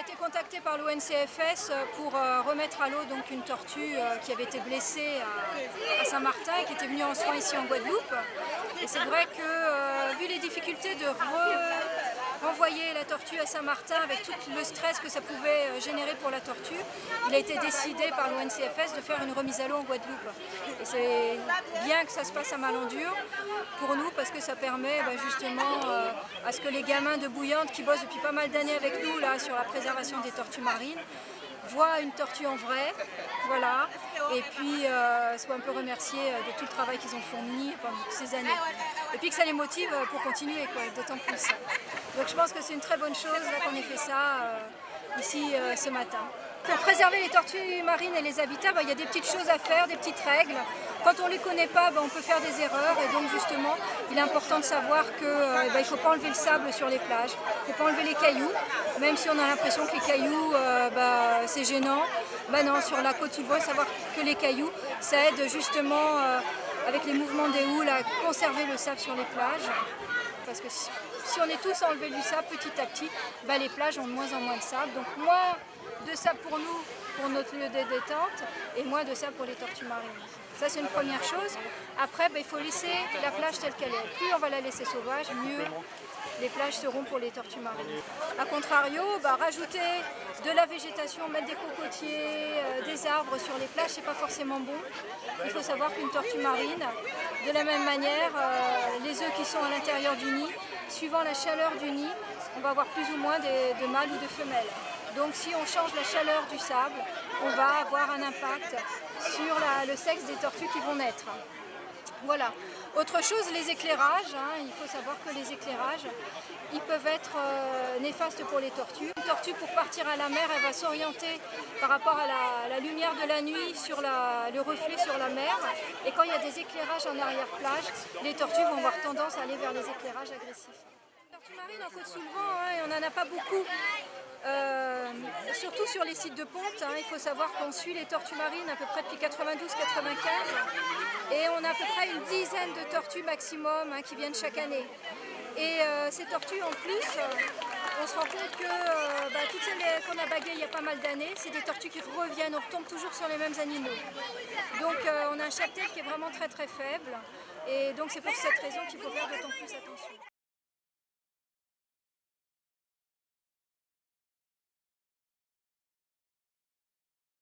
a été contacté par l'ONCFS pour remettre à l'eau donc une tortue qui avait été blessée à Saint-Martin et qui était venue en soins ici en Guadeloupe. Et c'est vrai que vu les difficultés de renvoyer la tortue à Saint-Martin avec tout le stress que ça pouvait générer pour la tortue, il a été décidé par l'ONCFS de faire une remise à l'eau en Guadeloupe. Et c'est bien que ça se passe à Malandure pour nous parce que ça permet justement à ce que les gamins de Bouillante qui bossent depuis pas mal d'années avec nous là, sur la préservation des tortues marines voient une tortue en vrai, voilà, et puis soient un peu remerciés de tout le travail qu'ils ont fourni pendant toutes ces années. Et puis que ça les motive pour continuer, d'autant plus. Donc je pense que c'est une très bonne chose qu'on ait fait ça ici ce matin. Pour préserver les tortues marines et les habitats, il y a des petites choses à faire, des petites règles. Quand on ne les connaît pas, on peut faire des erreurs et donc justement, il est important de savoir qu'il ne faut pas enlever le sable sur les plages, il ne faut pas enlever les cailloux, même si on a l'impression que les cailloux, c'est gênant. Non, sur la côte Sud-Ouest, savoir que les cailloux, ça aide justement, avec les mouvements des houles, à conserver le sable sur les plages. Parce que si on est tous à enlever du sable petit à petit, les plages ont de moins en moins de sable. Donc moins de sable pour nous, pour notre lieu de détente, et moins de sable pour les tortues marines. Ça c'est une première chose. Après, il faut laisser la plage telle qu'elle est. Plus on va la laisser sauvage, mieux les plages seront pour les tortues marines. A contrario, rajouter de la végétation, mettre des cocotiers, des arbres sur les plages, c'est pas forcément bon. Il faut savoir qu'une tortue marine, de la même manière, les œufs qui sont à l'intérieur du nid, suivant la chaleur du nid, on va avoir plus ou moins de mâles ou de femelles. Donc si on change la chaleur du sable, on va avoir un impact sur le sexe des tortues qui vont naître. Voilà. Autre chose, les éclairages. Il faut savoir que les éclairages, ils peuvent être néfastes pour les tortues. Une tortue, pour partir à la mer, elle va s'orienter par rapport à la lumière de la nuit sur le reflet sur la mer. Et quand il y a des éclairages en arrière-plage, les tortues vont avoir tendance à aller vers les éclairages agressifs. Les tortues marines en Côte-sous-le-Vent, on n'en a pas beaucoup. Surtout sur les sites de ponte, il faut savoir qu'on suit les tortues marines à peu près depuis 92-95 et on a à peu près une dizaine de tortues maximum qui viennent chaque année. Et ces tortues en plus, on se rend compte que toutes celles qu'on a baguées il y a pas mal d'années, c'est des tortues qui reviennent, on retombe toujours sur les mêmes animaux. Donc on a un cheptel qui est vraiment très très faible et donc c'est pour cette raison qu'il faut faire d'autant plus attention.